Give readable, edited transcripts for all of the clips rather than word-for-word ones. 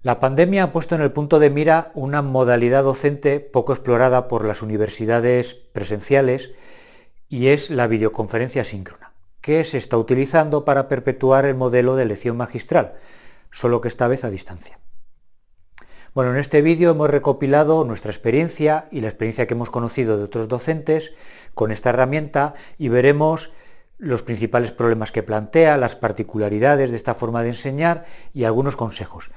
La pandemia ha puesto en el punto de mira una modalidad docente poco explorada por las universidades presenciales y es la videoconferencia síncrona, que se está utilizando para perpetuar el modelo de lección magistral, solo que esta vez a distancia. Bueno, en este vídeo hemos recopilado nuestra experiencia y la experiencia que hemos conocido de otros docentes con esta herramienta y veremos los principales problemas que plantea, las particularidades de esta forma de enseñar y algunos consejos.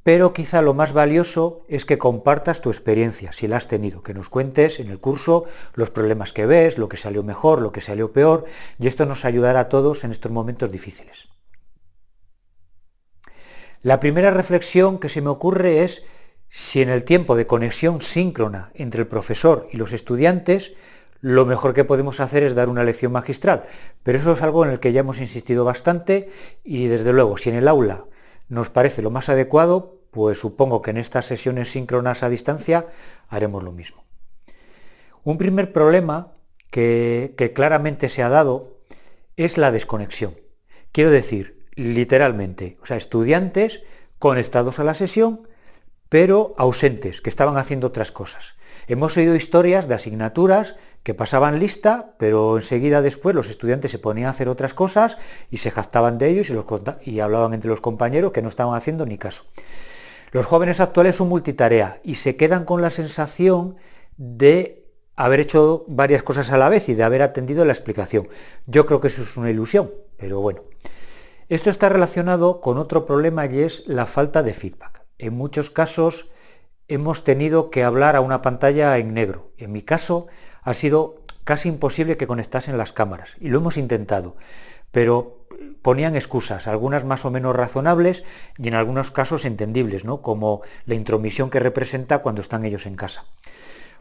Pero quizá lo más valioso es que compartas tu experiencia, si la has tenido, que nos cuentes en el curso los problemas que ves, lo que salió mejor, lo que salió peor, y esto nos ayudará a todos en estos momentos difíciles. La primera reflexión que se me ocurre es si en el tiempo de conexión síncrona entre el profesor y los estudiantes, lo mejor que podemos hacer es dar una lección magistral, pero eso es algo en el que ya hemos insistido bastante y desde luego si en el aula nos parece lo más adecuado, pues supongo que en estas sesiones síncronas a distancia haremos lo mismo. Un primer problema que claramente se ha dado es la desconexión. Quiero decir, literalmente, estudiantes conectados a la sesión, pero ausentes, que estaban haciendo otras cosas. Hemos oído historias de asignaturas que pasaban lista, pero enseguida después los estudiantes se ponían a hacer otras cosas y se jactaban de ellos y hablaban entre los compañeros que no estaban haciendo ni caso. Los jóvenes actuales son multitarea y se quedan con la sensación de haber hecho varias cosas a la vez y de haber atendido la explicación. Yo creo que eso es una ilusión, pero bueno. Esto está relacionado con otro problema y es la falta de feedback. En muchos casos hemos tenido que hablar a una pantalla en negro. En mi caso ha sido casi imposible que conectasen las cámaras y lo hemos intentado, pero ponían excusas, algunas más o menos razonables y en algunos casos entendibles, ¿no? Como la intromisión que representa cuando están ellos en casa.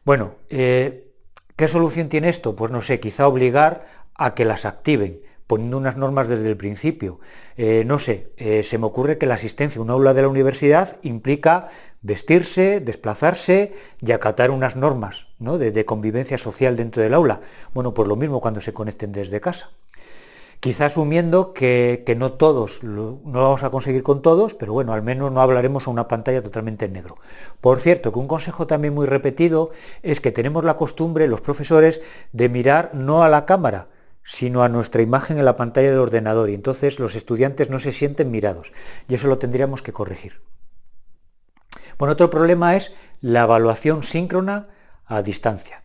Bueno, ¿qué solución tiene esto? Pues no sé, quizá obligar a que las activen, poniendo unas normas desde el principio. Se me ocurre que la asistencia a un aula de la universidad implica vestirse, desplazarse y acatar unas normas, ¿no? de convivencia social dentro del aula. Bueno, pues lo mismo cuando se conecten desde casa. Quizá asumiendo que no todos, no vamos a conseguir con todos, pero bueno, al menos no hablaremos a una pantalla totalmente en negro. Por cierto, que un consejo también muy repetido es que tenemos la costumbre, los profesores, de mirar no a la cámara, sino a nuestra imagen en la pantalla del ordenador, y entonces los estudiantes no se sienten mirados, y eso lo tendríamos que corregir. Bueno, otro problema es la evaluación síncrona a distancia.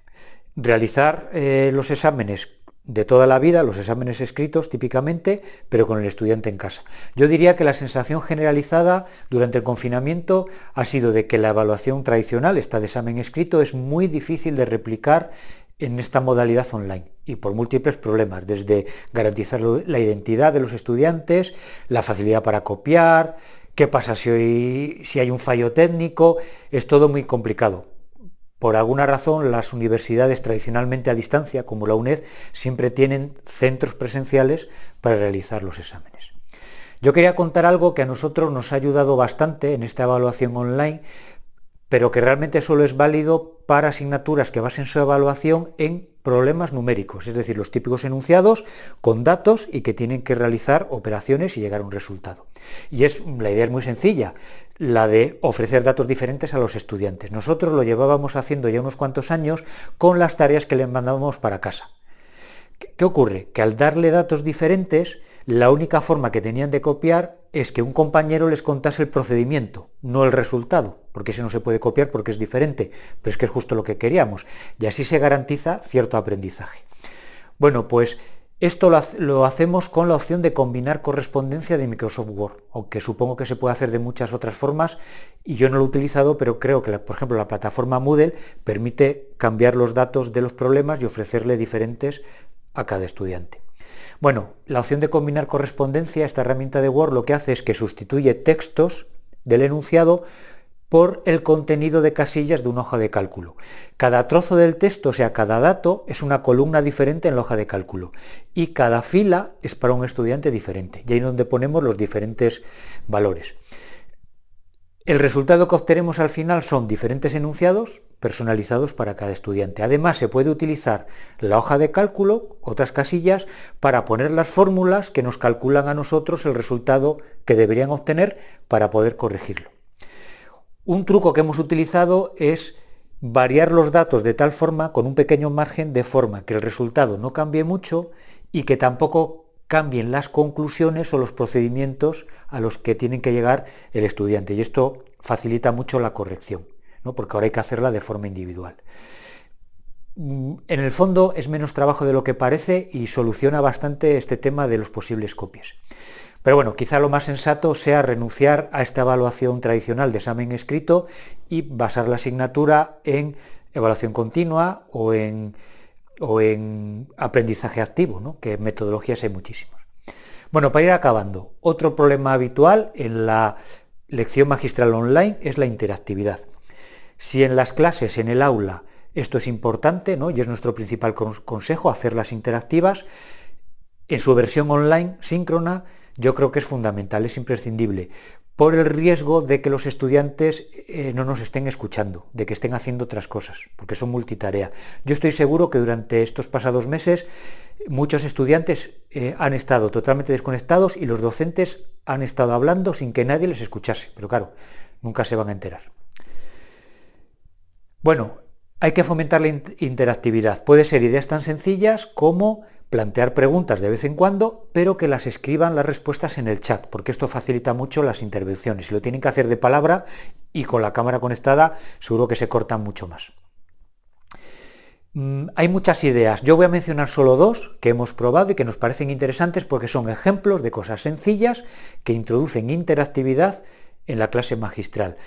Realizar los exámenes de toda la vida, los exámenes escritos típicamente, pero con el estudiante en casa. Yo diría que la sensación generalizada durante el confinamiento ha sido de que la evaluación tradicional, esta de examen escrito, es muy difícil de replicar en esta modalidad online y por múltiples problemas, desde garantizar la identidad de los estudiantes, la facilidad para copiar, qué pasa si hay un fallo técnico, es todo muy complicado. Por alguna razón, las universidades tradicionalmente a distancia, como la UNED, siempre tienen centros presenciales para realizar los exámenes. Yo quería contar algo que a nosotros nos ha ayudado bastante en esta evaluación online, pero que realmente solo es válido para asignaturas que basen su evaluación en problemas numéricos, es decir, los típicos enunciados con datos y que tienen que realizar operaciones y llegar a un resultado. Y la idea es muy sencilla, la de ofrecer datos diferentes a los estudiantes. Nosotros lo llevábamos haciendo ya unos cuantos años con las tareas que les mandábamos para casa. ¿Qué ocurre? Que al darle datos diferentes, la única forma que tenían de copiar es que un compañero les contase el procedimiento, no el resultado, porque ese no se puede copiar porque es diferente, pero es que es justo lo que queríamos, y así se garantiza cierto aprendizaje. Bueno, pues esto lo hacemos con la opción de combinar correspondencia de Microsoft Word, aunque supongo que se puede hacer de muchas otras formas, y yo no lo he utilizado, pero creo que, por ejemplo, la plataforma Moodle permite cambiar los datos de los problemas y ofrecerle diferentes a cada estudiante. Bueno, la opción de combinar correspondencia, esta herramienta de Word, lo que hace es que sustituye textos del enunciado por el contenido de casillas de una hoja de cálculo. Cada trozo del texto, o sea, cada dato, es una columna diferente en la hoja de cálculo y cada fila es para un estudiante diferente, y ahí es donde ponemos los diferentes valores. El resultado que obtenemos al final son diferentes enunciados personalizados para cada estudiante. Además, se puede utilizar la hoja de cálculo, otras casillas, para poner las fórmulas que nos calculan a nosotros el resultado que deberían obtener para poder corregirlo. Un truco que hemos utilizado es variar los datos de tal forma, con un pequeño margen, de forma que el resultado no cambie mucho y que tampoco cambien las conclusiones o los procedimientos a los que tienen que llegar el estudiante. Y esto facilita mucho la corrección, ¿no? Porque ahora hay que hacerla de forma individual. En el fondo es menos trabajo de lo que parece y soluciona bastante este tema de los posibles copies. Pero bueno, quizá lo más sensato sea renunciar a esta evaluación tradicional de examen escrito y basar la asignatura en evaluación continua o en aprendizaje activo, ¿no? Que metodologías hay muchísimas. Bueno, para ir acabando, otro problema habitual en la lección magistral online es la interactividad. Si en las clases, en el aula, esto es importante, ¿no? Y es nuestro principal consejo, hacerlas interactivas, en su versión online síncrona yo creo que es fundamental, es imprescindible, por el riesgo de que los estudiantes no nos estén escuchando, de que estén haciendo otras cosas, porque son multitarea. Yo estoy seguro que durante estos pasados meses muchos estudiantes han estado totalmente desconectados y los docentes han estado hablando sin que nadie les escuchase, pero claro, nunca se van a enterar. Bueno, hay que fomentar la interactividad. Puede ser ideas tan sencillas como plantear preguntas de vez en cuando, pero que las escriban las respuestas en el chat, porque esto facilita mucho las intervenciones. Si lo tienen que hacer de palabra y con la cámara conectada, seguro que se cortan mucho más. Hay muchas ideas. Yo voy a mencionar solo dos que hemos probado y que nos parecen interesantes porque son ejemplos de cosas sencillas que introducen interactividad en la clase magistral,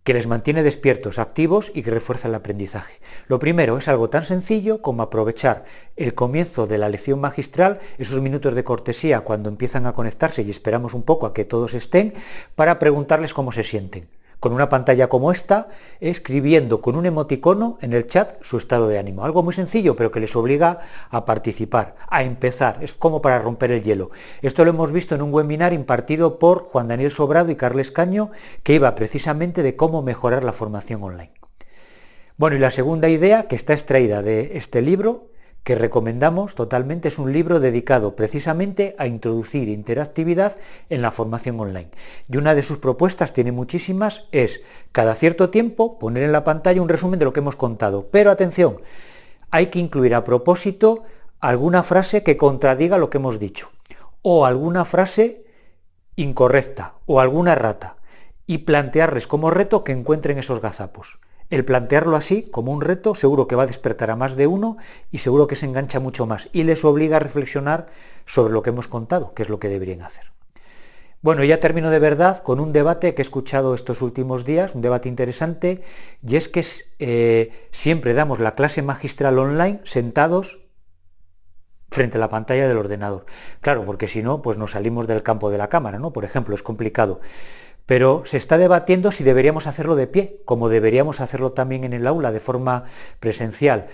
que les mantiene despiertos, activos y que refuerza el aprendizaje. Lo primero es algo tan sencillo como aprovechar el comienzo de la lección magistral, esos minutos de cortesía cuando empiezan a conectarse y esperamos un poco a que todos estén, para preguntarles cómo se sienten. Con una pantalla como esta, escribiendo con un emoticono en el chat su estado de ánimo. Algo muy sencillo, pero que les obliga a participar, a empezar. Es como para romper el hielo. Esto lo hemos visto en un webinar impartido por Juan Daniel Sobrado y Carles Caño, que iba precisamente de cómo mejorar la formación online. Bueno, y la segunda idea, que está extraída de este libro, que recomendamos totalmente, es un libro dedicado precisamente a introducir interactividad en la formación online. Y una de sus propuestas, tiene muchísimas, es cada cierto tiempo poner en la pantalla un resumen de lo que hemos contado. Pero atención, hay que incluir a propósito alguna frase que contradiga lo que hemos dicho, o alguna frase incorrecta, o alguna errata, y plantearles como reto que encuentren esos gazapos. El plantearlo así, como un reto, seguro que va a despertar a más de uno y seguro que se engancha mucho más y les obliga a reflexionar sobre lo que hemos contado, que es lo que deberían hacer. Bueno, ya termino de verdad con un debate que he escuchado estos últimos días, un debate interesante, y es que siempre damos la clase magistral online sentados frente a la pantalla del ordenador. Claro, porque si no, pues nos salimos del campo de la cámara, ¿no? Por ejemplo, es complicado. Pero se está debatiendo si deberíamos hacerlo de pie, como deberíamos hacerlo también en el aula, de forma presencial.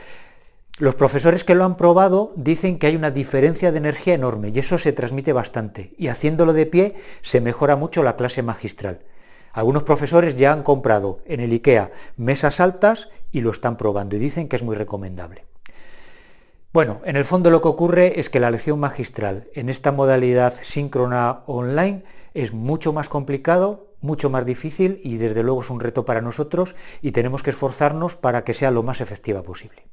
Los profesores que lo han probado dicen que hay una diferencia de energía enorme y eso se transmite bastante. Y haciéndolo de pie se mejora mucho la clase magistral. Algunos profesores ya han comprado en el IKEA mesas altas y lo están probando y dicen que es muy recomendable. Bueno, en el fondo lo que ocurre es que la lección magistral en esta modalidad síncrona online es mucho más complicado, mucho más difícil y desde luego es un reto para nosotros y tenemos que esforzarnos para que sea lo más efectiva posible.